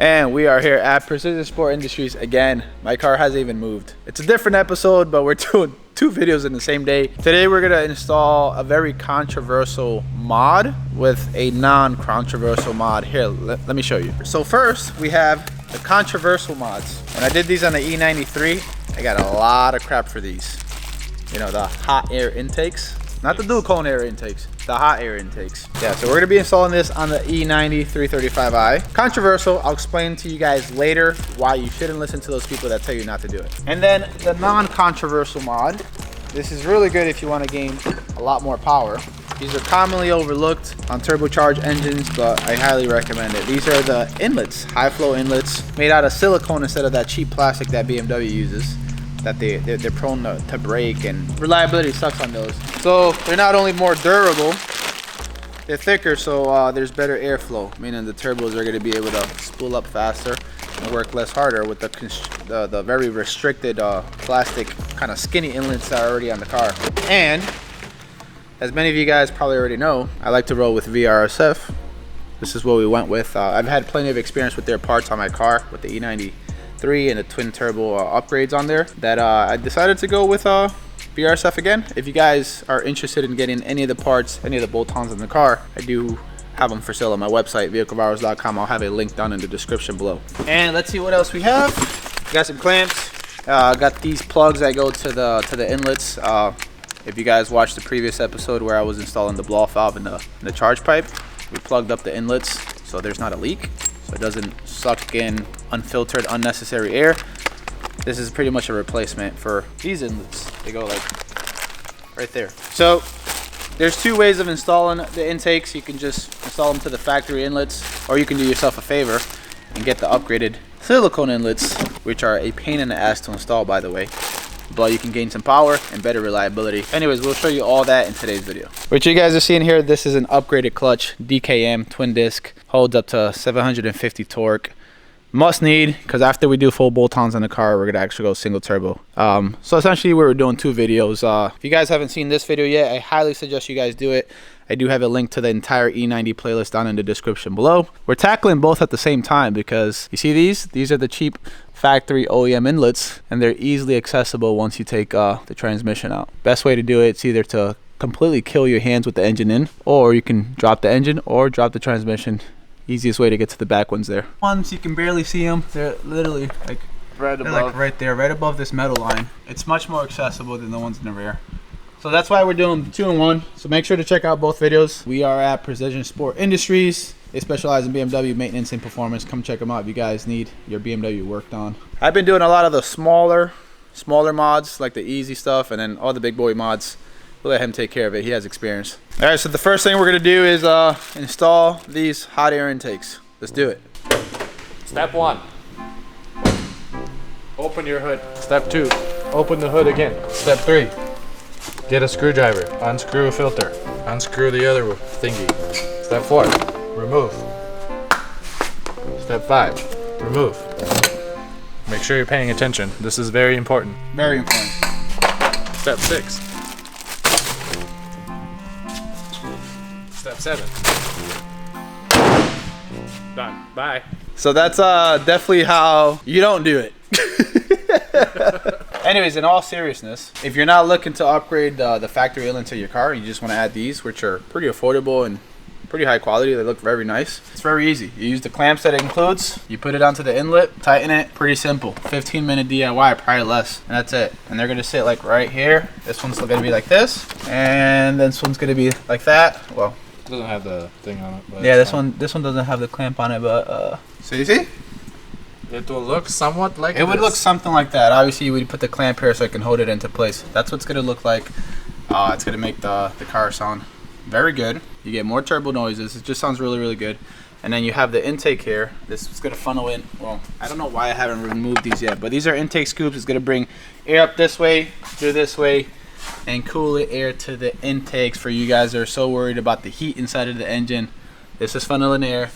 And we are here at Precision Sport Industries again. My car hasn't even moved. It's a different episode, but we're doing two videos in the same day. Today we're gonna install a very controversial mod with a non-controversial mod. Here, let me show you. So first, we have the controversial mods. When I did these on the E93, I got a lot of crap for these. You know, the hot air intakes. Not the dual cone air intakes, the hot air intakes. Yeah, so we're gonna be installing this on the E90 335i. Controversial, I'll explain to you guys later why you shouldn't listen to those people that tell you not to do it. And then the non-controversial mod. This is really good if you wanna gain a lot more power. These are commonly overlooked on turbocharged engines, but I highly recommend it. These are the inlets, high flow inlets, made out of silicone instead of that cheap plastic that BMW uses. That they're prone to break, and reliability sucks on those. So they're not only more durable, they're thicker, so there's better airflow, meaning the turbos are going to be able to spool up faster and work less harder with the very restricted plastic kind of skinny inlets that are already on the car. And as many of you guys probably already know, I like to roll with VRSF. This is what we went with. I've had plenty of experience with their parts on my car with the E90 and the twin turbo upgrades on there, that I decided to go with VRSF again. If you guys are interested in getting any of the parts, any of the bolt-ons in the car, I do have them for sale on my website, vehiclevirus.com. I'll have a link down in the description below. And let's see what else we have. Got some clamps. Got these plugs that go to the inlets. If you guys watched the previous episode where I was installing the blow-off valve in the charge pipe, we plugged up the inlets so there's not a leak, so it doesn't suck in unfiltered, unnecessary air. This is pretty much a replacement for these inlets. They go like right there. So there's two ways of installing the intakes. You can just install them to the factory inlets, or you can do yourself a favor and get the upgraded silicone inlets, which are a pain in the ass to install, by the way, but you can gain some power and better reliability. Anyways, we'll show you all that in today's video. What you guys are seeing here, this is an upgraded clutch, DKM twin disc, holds up to 750 torque. Must need, because after we do full bolt-ons on the car, we're gonna actually go single turbo. So essentially we were doing two videos. If you guys haven't seen this video yet, I highly suggest you guys do it. I do have a link to the entire E90 playlist down in the description below. We're tackling both at the same time because you see these are the cheap factory OEM inlets, and they're easily accessible once you take the transmission out. Best way to do it is either to completely kill your hands with the engine in, or you can drop the engine or drop the transmission. Easiest way to get to the back ones there. Ones you can barely see them. They're literally like right above, like right there, right above this metal line. It's much more accessible than the ones in the rear. So that's why we're doing 2-in-1. So make sure to check out both videos. We are at Precision Sport Industries. They specialize in BMW maintenance and performance. Come check them out if you guys need your BMW worked on. I've been doing a lot of the smaller mods, like the easy stuff, and then all the big boy mods. We'll let him take care of it. He has experience. All right, so the first thing we're gonna do is install these hot air intakes. Let's do it. Step 1, open your hood. Step 2, open the hood again. Step 3, get a screwdriver, unscrew a filter, unscrew the other thingy. Step 4, remove. Step 5, remove. Make sure you're paying attention. This is very important. Very important. Step 6. Step 7. Done. Bye. So that's definitely how you don't do it. Anyways, in all seriousness, if you're not looking to upgrade the factory inlet to your car, you just want to add these, which are pretty affordable and pretty high quality. They look very nice. It's very easy. You use the clamps that it includes, you put it onto the inlet, tighten it, pretty simple. 15-minute DIY, probably less, and that's it. And they're gonna sit like right here. This one's gonna be like this, and this one's gonna be like that. Well, it doesn't have the thing on it. But yeah, this one doesn't have the clamp on it, but so you see? It will look somewhat like it would look something like that. Obviously, you would put the clamp here so I can hold it into place. That's what's gonna look like. It's gonna make the car sound very good. You get more turbo noises. It just sounds really good. And then you have the intake here. This is gonna funnel in. Well, I don't know why I haven't removed these yet, but these are intake scoops. It's gonna bring air up this way, through this way, and cool the air to the intakes for you guys that are so worried about the heat inside of the engine. This is funneling air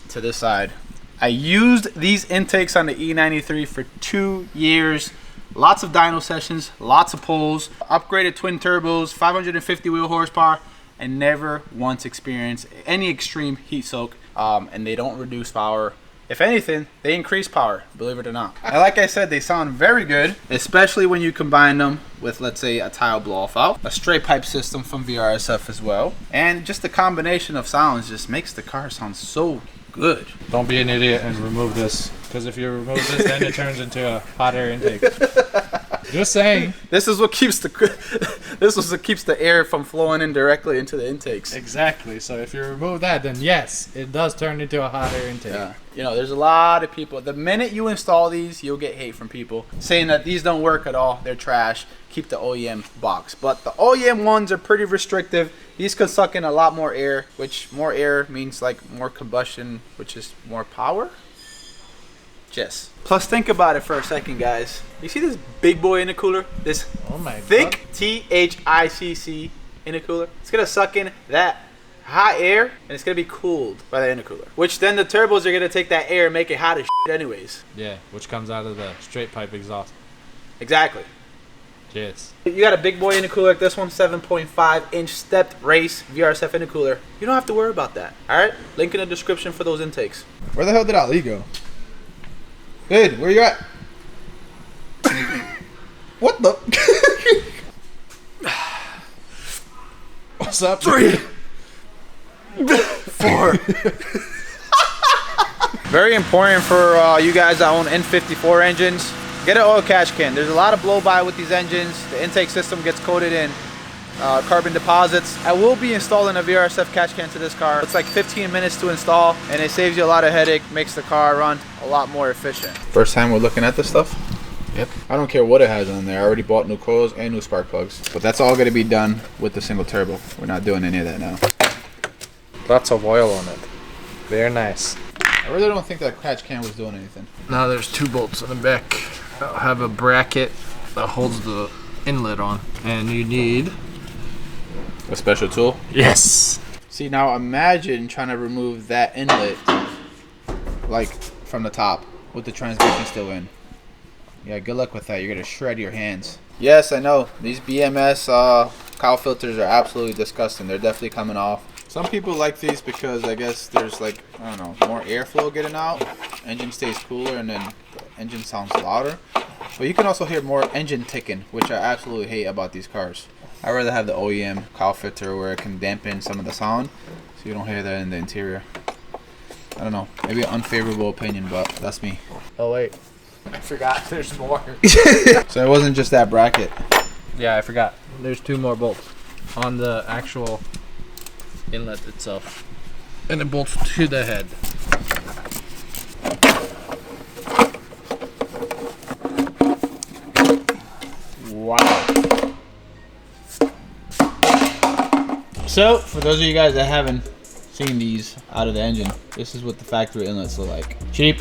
to this side. I used these intakes on the E93 for 2 years. Lots of dyno sessions, lots of pulls, upgraded twin turbos, 550 wheel horsepower, and never once experienced any extreme heat soak. And they don't reduce power. If anything, they increase power, believe it or not. And like I said, they sound very good, especially when you combine them with, let's say, a tile blow-off valve, a straight pipe system from VRSF as well. And just the combination of sounds just makes the car sound so good. Don't be an idiot and remove this, because if you remove this, then it turns into a hot air intake. Just saying. This is what keeps the air from flowing in directly into the intakes. Exactly. So if you remove that, then yes, it does turn into a hot air intake. Yeah. You know, there's a lot of people. The minute you install these, you'll get hate from people saying that these don't work at all. They're trash. Keep the OEM box. But the OEM ones are pretty restrictive. These can suck in a lot more air, which more air means like more combustion, which is more power. Yes. Plus, think about it for a second, guys. You see this big boy intercooler? This thick THICC intercooler? It's going to suck in that hot air, and it's going to be cooled by the intercooler. Which then the turbos are going to take that air and make it hot as shit anyways. Yeah, which comes out of the straight pipe exhaust. Exactly. Yes. You got a big boy intercooler like this one, 7.5-inch stepped race VRSF intercooler. You don't have to worry about that. Alright? Link in the description for those intakes. Where the hell did Ali go? Good, where you at? What the? What's up? 3, 4. Very important for you guys that own N54 engines. Get an oil catch can. There's a lot of blow by with these engines. The intake system gets coated in carbon deposits. I will be installing a VRSF catch can to this car. It's like 15 minutes to install, and it saves you a lot of headache, makes the car run a lot more efficient. First time we're looking at this stuff? Yep. I don't care what it has on there. I already bought new coils and new spark plugs. But that's all going to be done with the single turbo. We're not doing any of that now. Lots of oil on it. Very nice. I really don't think that catch can was doing anything. Now there's 2 bolts in the back. I'll have a bracket that holds the inlet on. And you need a special tool? Yes. See, now imagine trying to remove that inlet like from the top with the transmission still in. Yeah, good luck with that. You're gonna shred your hands. Yes, I know. These BMS cowl filters are absolutely disgusting. They're definitely coming off. Some people like these because I guess there's like, I don't know, more airflow getting out. Engine stays cooler and then the engine sounds louder. But you can also hear more engine ticking, which I absolutely hate about these cars. I'd rather have the OEM cowl filter where it can dampen some of the sound so you don't hear that in the interior. I don't know, maybe an unfavorable opinion, but that's me. Oh wait, I forgot there's more. So it wasn't just that bracket. Yeah, I forgot. There's 2 more bolts on the actual inlet itself. And it bolts to the head. Wow. So, for those of you guys that haven't seen these out of the engine, this is what the factory inlets look like. Cheap,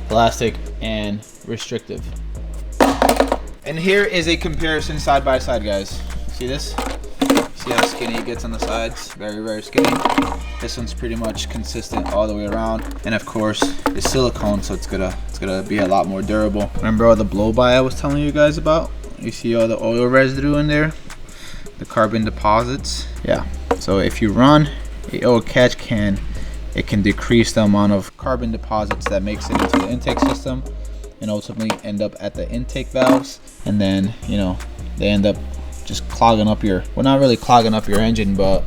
plastic, and restrictive. And here is a comparison side by side, guys. See this? See how skinny it gets on the sides? Very, very skinny. This one's pretty much consistent all the way around. And of course, it's silicone, so it's gonna be a lot more durable. Remember all the blow by I was telling you guys about? You see all the oil residue in there? The carbon deposits. Yeah, so if you run a oil catch can, it can decrease the amount of carbon deposits that makes it into the intake system and ultimately end up at the intake valves, and then, you know, they end up just clogging up your, well, not really clogging up your engine, but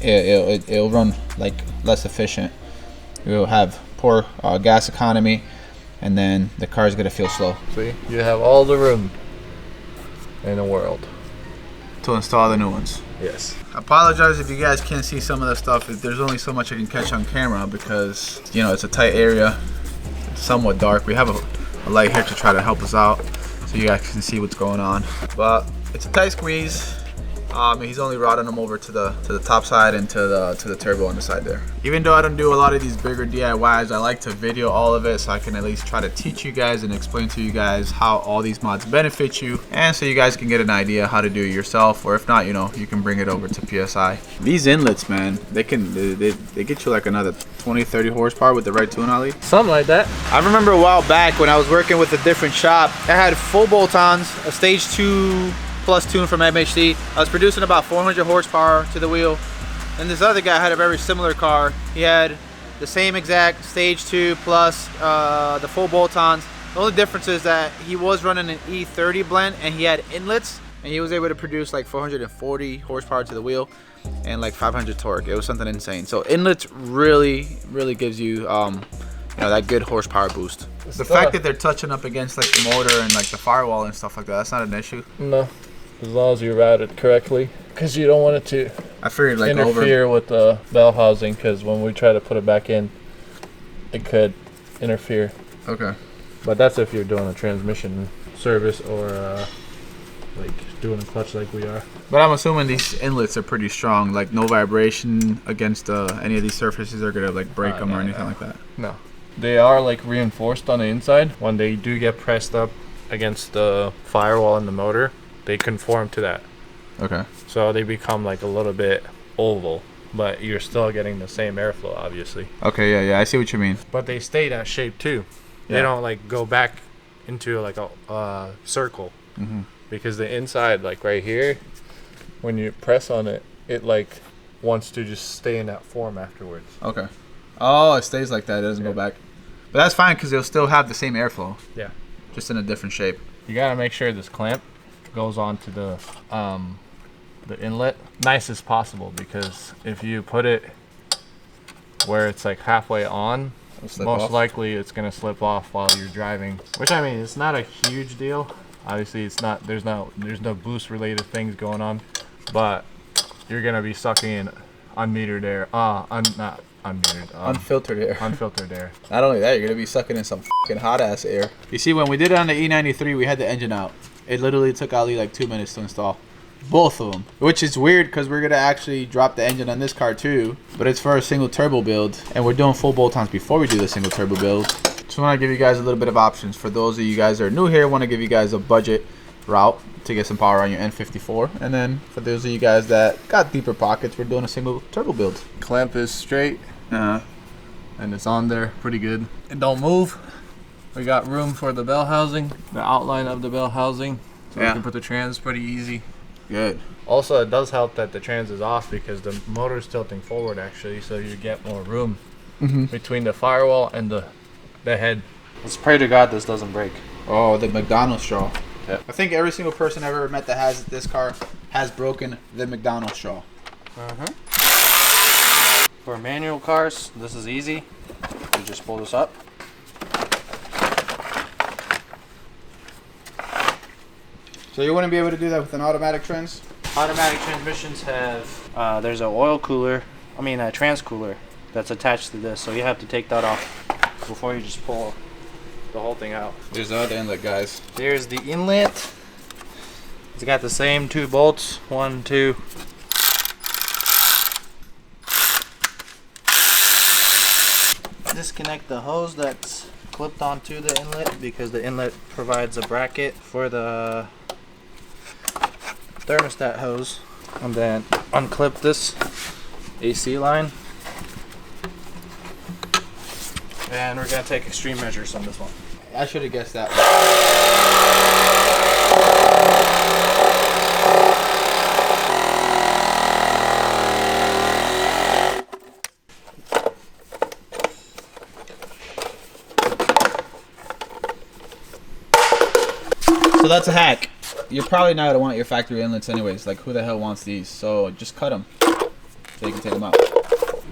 it'll run like less efficient. You'll have poor gas economy, and then the car's gonna feel slow. See, you have all the room in the world to install the new ones. Yes. I apologize if you guys can't see some of the stuff. There's only so much I can catch on camera because, you know, it's a tight area. It's somewhat dark. We have a light here to try to help us out so you guys can see what's going on. But it's a tight squeeze. He's only routing them over to the top side and to the turbo on the side there. Even though I don't do a lot of these bigger DIYs, I like to video all of it so I can at least try to teach you guys and explain to you guys how all these mods benefit you, and so you guys can get an idea how to do it yourself, or if not, you know, you can bring it over to PSI. These inlets, man, they get you like another 20-30 horsepower with the right tune, Ali. Something like that. I remember a while back when I was working with a different shop, I had full bolt-ons, a stage 2 plus tune from MHD. I was producing about 400 horsepower to the wheel. And this other guy had a very similar car. He had the same exact stage 2 plus the full bolt-ons. The only difference is that he was running an E90 blend and he had inlets, and he was able to produce like 440 horsepower to the wheel and like 500 torque. It was something insane. So inlets really gives you that good horsepower boost. The fact that they're touching up against like the motor and like the firewall and stuff like that, that's not an issue. No, as long as you route it correctly, because you don't want it to interfere with the bell housing, because when we try to put it back in, it could interfere. Okay. But that's if you're doing a transmission service or like doing a clutch like we are. But I'm assuming these inlets are pretty strong, like no vibration against any of these surfaces are gonna like break them or anything like that. No, they are like reinforced on the inside. When they do get pressed up against the firewall and the motor, they conform to that. Okay. So they become like a little bit oval, but you're still getting the same airflow, obviously. Okay, yeah, I see what you mean. But they stay that shape too. Yeah. They don't like go back into like a circle. Mm-hmm. Because the inside, like right here, when you press on it, it like wants to just stay in that form afterwards. Okay. Oh, it stays like that. It doesn't go back. But that's fine because they'll still have the same airflow. Yeah. Just in a different shape. You gotta make sure this clamp goes onto the inlet nice as possible, because if you put it where it's like halfway on, most likely it's gonna slip off while you're driving. Which, I mean, it's not a huge deal. Obviously, it's not. There's no boost related things going on, but you're gonna be sucking in unmetered air. Not unmetered. Unfiltered air. Unfiltered air. Not only that, you're gonna be sucking in some fucking hot ass air. You see, when we did it on the E93, we had the engine out. It literally took Ali like 2 minutes to install. Both of them, which is weird because we're gonna actually drop the engine on this car too, but it's for a single turbo build, and we're doing full bolt-ons before we do the single turbo build. Just want to give you guys a little bit of options. For those of you guys that are new here, want to give you guys a budget route to get some power on your N54. And then for those of you guys that got deeper pockets, we're doing a single turbo build. Clamp is straight, and it's on there pretty good. It don't move. We got room for the bell housing, the outline of the bell housing, so we can put the trans pretty easy. Good. Also, it does help that the trans is off because the motor is tilting forward actually, so you get more room between the firewall and the head. Let's pray to God this doesn't break. Oh, the McDonald's straw. Yeah. I think every single person I've ever met that has this car has broken the McDonald's straw. For manual cars, this is easy. You just pull this up. So you wouldn't be able to do that with an automatic trans? Automatic transmissions have, there's a trans cooler that's attached to this, so you have to take that off before you just pull the whole thing out. There's the other inlet, guys. There's the inlet. It's got the same 2 bolts, 1, 2. Disconnect the hose that's clipped onto the inlet, because the inlet provides a bracket for the thermostat hose. And then unclip this AC line. And we're going to take extreme measures on this one. I should have guessed that. So that's a hack. You're probably not going to want your factory inlets anyways. Like, who the hell wants these? So just cut them so you can take them out.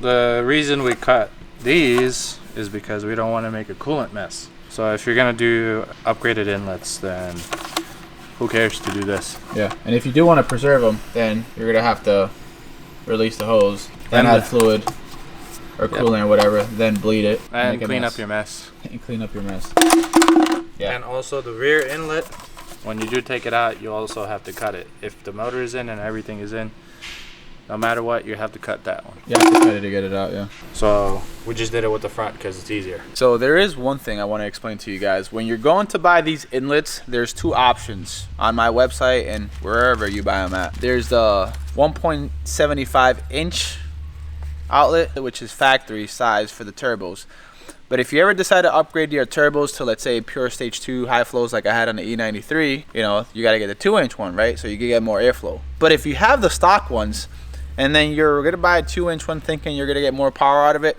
The reason we cut these is because we don't want to make a coolant mess. So if you're going to do upgraded inlets, then who cares to do this? Yeah, and if you do want to preserve them, then you're going to have to release the hose, then add fluid or coolant or whatever, then bleed it. And clean up your mess. And clean up your mess. Yeah. And also the rear inlet, when you do take it out, you also have to cut it. If the motor is in and everything is in, no matter what, you have to cut that one. You have to cut it to get it out, yeah. So we just did it with the front because it's easier. So there is one thing I want to explain to you guys. When you're going to buy these inlets, there's 2 options on my website and wherever you buy them at. There's the 1.75 inch outlet, which is factory size for the turbos. But if you ever decide to upgrade your turbos to, let's say, pure stage 2 high flows like I had on the E93, you know, you got to get the 2-inch one, right? So you can get more airflow. But if you have the stock ones, and then you're going to buy a 2-inch one thinking you're going to get more power out of it,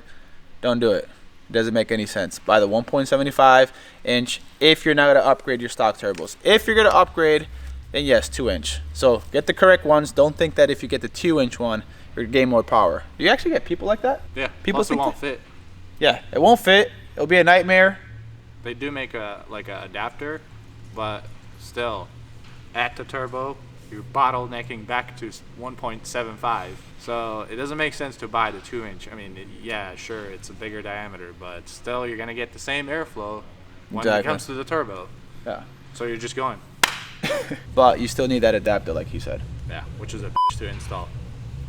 don't do it. It doesn't make any sense. Buy the 1.75 inch if you're not gonna upgrade your stock turbos. If you're gonna upgrade, then yes, 2-inch. So get the correct ones. Don't think that if you get the 2-inch one, you're gonna gain more power. Do you actually get people like that? Yeah. People Plus it won't fit. Yeah, it won't fit. It'll be a nightmare. They do make a adapter, but still, at the turbo, you're bottlenecking back to 1.75. So it doesn't make sense to buy the 2-inch. I mean, yeah, sure, it's a bigger diameter, but still, you're gonna get the same airflow when it comes to the turbo. Yeah. So you're just going. But you still need that adapter, like you said. Yeah, which is a to install.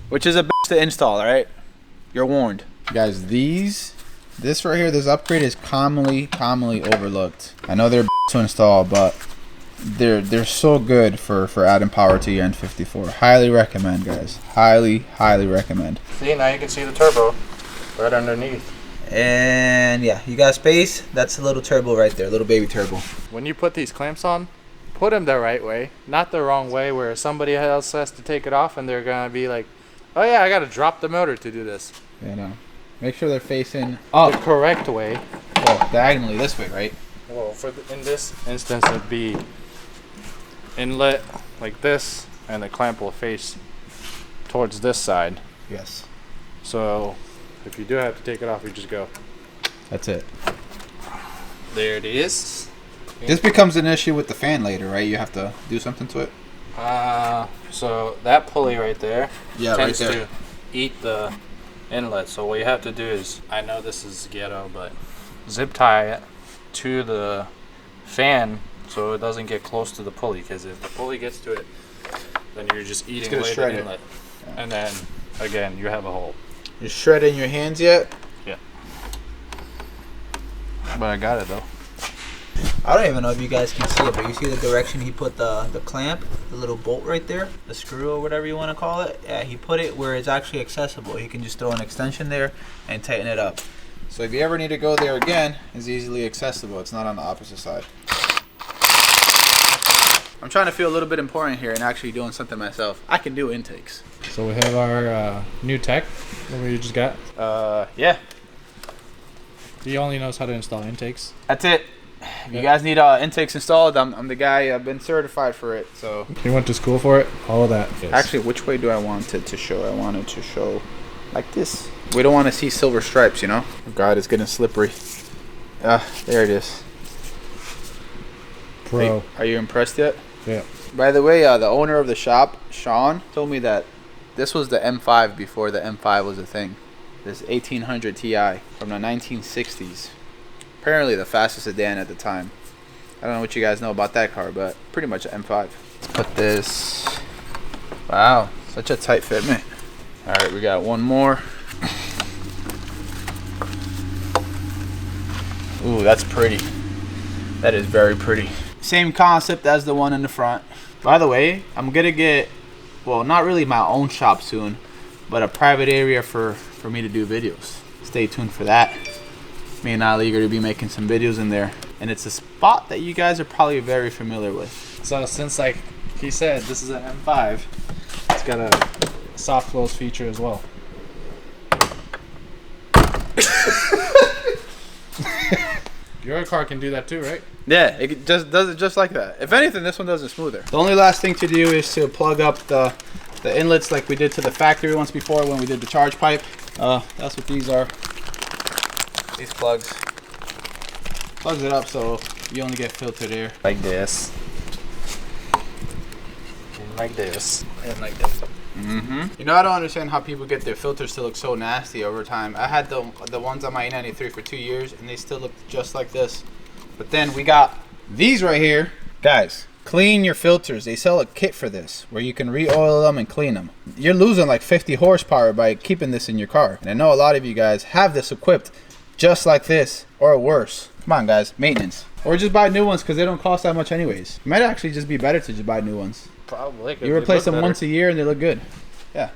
Which is a bitch to install, all right? You're warned. Guys, this right here, this upgrade is commonly overlooked. I know they're to install, but they're so good for adding power to your N54. Highly recommend, guys. Highly recommend. See, now you can see the turbo right underneath. And yeah, you got space. That's a little turbo right there, little baby turbo. When you put these clamps on, put them the right way, not the wrong way where somebody else has to take it off and they're gonna be like, oh yeah, I gotta drop the motor to do this. Yeah, no. Make sure they're facing up. The correct way. Well, diagonally this way, right? Well, in this instance, it'd be inlet like this, and the clamp will face towards this side. Yes. So if you do have to take it off, you just go. That's it. There it is. This becomes an issue with the fan later, right? You have to do something to it. So that pulley right there tends right there to eat the inlet. So what you have to do is, I know this is ghetto, but zip tie it to the fan so it doesn't get close to the pulley. Because if the pulley gets to it, then you're just eating away the inlet. Yeah. And then again, you have a hole. You shredding your hands yet? Yeah. But I got it though. I don't even know if you guys can see it, but you see the direction he put the clamp, the little bolt right there, the screw or whatever you want to call it. Yeah, he put it where it's actually accessible. He can just throw an extension there and tighten it up. So if you ever need to go there again, it's easily accessible. It's not on the opposite side. I'm trying to feel a little bit important here and actually doing something myself. I can do intakes. So we have our new tech that we just got. Yeah. He only knows how to install intakes. That's it. If you guys need intakes installed, I'm the guy. I've been certified for it. So He went to school for it. All of that. Yes. actually, which way do I want it to show? I want it to show like this. We don't want to see silver stripes, you know? Oh God, it's getting slippery. There it is. Pro. Are you impressed yet? Yeah. By the way, the owner of the shop, Sean, told me that this was the M5 before the M5 was a thing. This 1800 Ti from the 1960s. Apparently the fastest sedan at the time. I don't know what you guys know about that car, but pretty much an M5. Let's put this. Wow, such a tight fit, man. All right, we got one more. Ooh, that's pretty. That is very pretty. Same concept as the one in the front. By the way, I'm gonna get, well, not really my own shop soon, but a private area for me to do videos. Stay tuned for that. Me and Ali are going to be making some videos in there. And it's a spot that you guys are probably very familiar with. So since, like he said, this is an M5, it's got a soft close feature as well. Your car can do that too, right? Yeah, it just does it just like that. If anything, this one does it smoother. The only last thing to do is to plug up the inlets like we did to the factory once before when we did the charge pipe. That's what these are. These plugs. Plugs it up so you only get filtered air. Like this. And like this. And like this. You know, I don't understand how people get their filters to look so nasty over time. I had the ones on my E93 for 2 years and they still look just like this. But then we got these right here. Guys, clean your filters. They sell a kit for this where you can re-oil them and clean them. You're losing like 50 horsepower by keeping this in your car. And I know a lot of you guys have this equipped just like this or worse. Come on, guys, maintenance. Or just buy new ones because they don't cost that much anyways. It might actually just be better to just buy new ones. Probably. You replace them once a year and they look good. Yeah,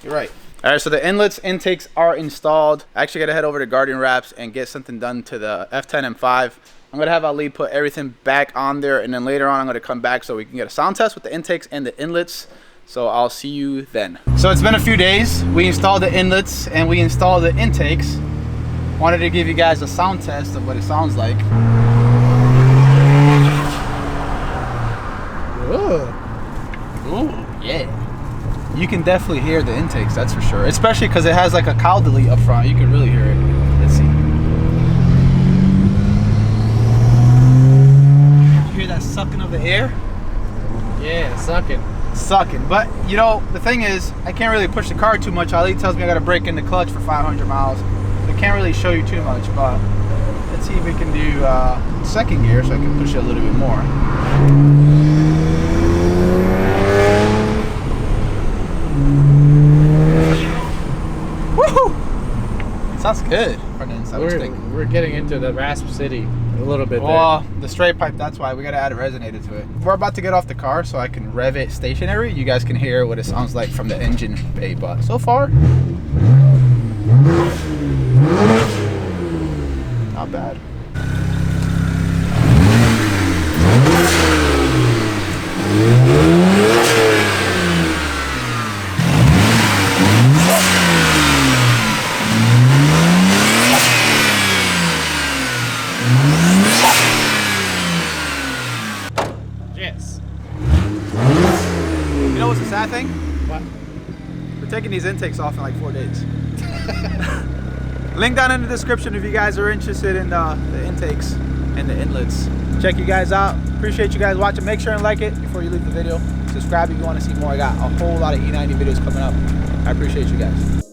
you're right. All right, so the inlets, intakes are installed. I actually got to head over to Guardian Wraps and get something done to the F10 and 5. I'm going to have Ali put everything back on there, and then later on I'm going to come back so we can get a sound test with the intakes and the inlets. So I'll see you then. So it's been a few days. We installed the inlets and we installed the intakes. Wanted to give you guys a sound test of what it sounds like. Ooh, yeah. You can definitely hear the intakes, that's for sure. Especially because it has like a cowl delete up front. You can really hear it. Let's see. You hear that sucking of the air? Yeah, sucking. Sucking. But you know, the thing is, I can't really push the car too much. Ali tells me I gotta break in the clutch for 500 miles. I can't really show you too much, but let's see if we can do second gear so I can push it a little bit more. Woohoo! Sounds good. We're getting into the rasp city a little bit well, the straight pipe, that's why we gotta add a resonator to it. We're about to get off the car so I can rev it stationary. You guys can hear what it sounds like from the engine bay, but so far, not bad. Yes. You know what's the sad thing? What? We're taking these intakes off in like 4 days. Link down in the description if you guys are interested in the intakes and the inlets. Check you guys out. Appreciate you guys watching. Make sure and like it before you leave the video. Subscribe if you want to see more. I got a whole lot of E90 videos coming up. I appreciate you guys.